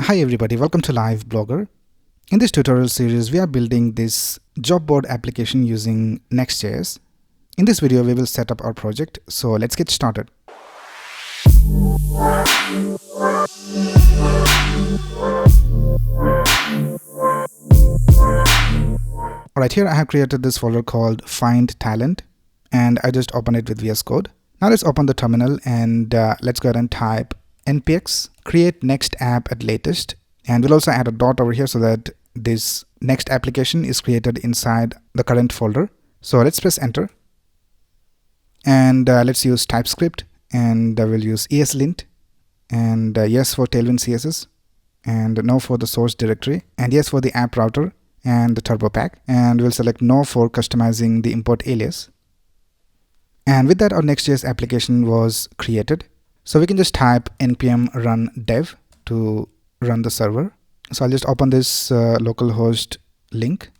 Hi everybody, welcome to Live Blogger. In this tutorial series, we are building this job board application using Next.js. In this video, we will set up our project. So let's get started. Alright, here I have created this folder called Find Talent and I just open it with VS Code. Now let's open the terminal and let's go ahead and type npx create next app at latest, and we'll also add a dot over here so that this next application is created inside the current folder. So let's press enter and let's use TypeScript, and we'll use ESLint, and yes for Tailwind CSS, and no for the source directory, and yes for the app router and the turbo pack, and we'll select no for customizing the import alias. And with that, our Next.js application was created. So we can just type npm run dev to run the server. So I'll just open this localhost link.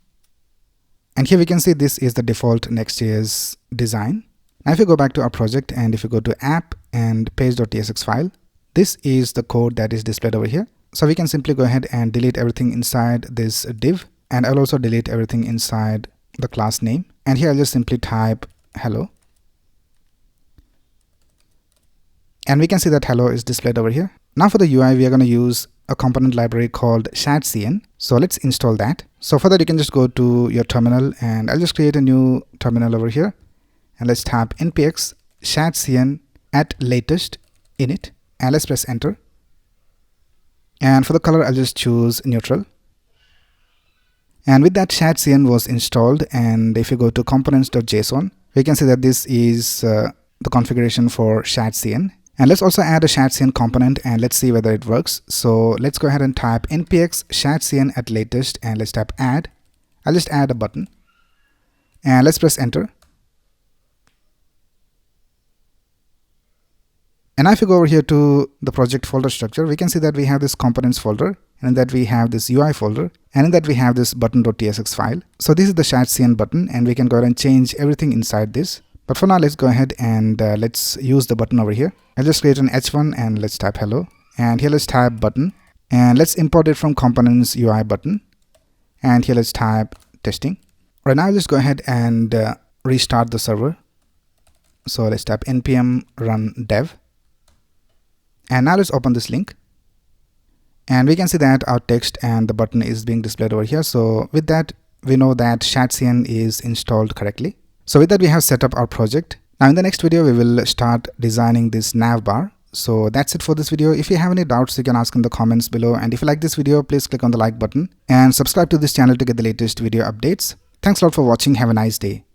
And here we can see this is the default Next.js design. Now if you go back to our project and if you go to app and page.tsx file, this is the code that is displayed over here. So we can simply go ahead and delete everything inside this div. And I'll also delete everything inside the class name. And here I'll just simply type hello. And we can see that hello is displayed over here. Now for the UI, we are going to use a component library called ShadCN. So let's install that. So for that, you can just go to your terminal, and I'll just create a new terminal over here. And let's type npx ShadCN at latest init, and let's press enter. And for the color, I'll just choose neutral. And with that, ShadCN was installed. And if you go to components.json, we can see that this is the configuration for ShadCN. And let's also add a ShadCN component and let's see whether it works. So let's go ahead and type npx ShadCN at latest and let's type add. I'll just add a button and let's press enter. And now if you go over here to the project folder structure, we can see that we have this components folder, and in that we have this UI folder, and in that we have this button.tsx file. So this is the ShadCN button, and we can go ahead and change everything inside this. But for now, let's go ahead and let's use the button over here. I'll just create an h1 and let's type hello. And here let's type button. And let's import it from components UI button. And here let's type testing. Right now, I'll just go ahead and restart the server. So let's type npm run dev. And now let's open this link. And we can see that our text and the button is being displayed over here. So with that, we know that ShadCN is installed correctly. So with that, we have set up our project. Now in the next video, we will start designing this nav bar. So that's it for this video. If you have any doubts, you can ask in the comments below. And if you like this video, please click on the like button and subscribe to this channel to get the latest video updates. Thanks a lot for watching. Have a nice day.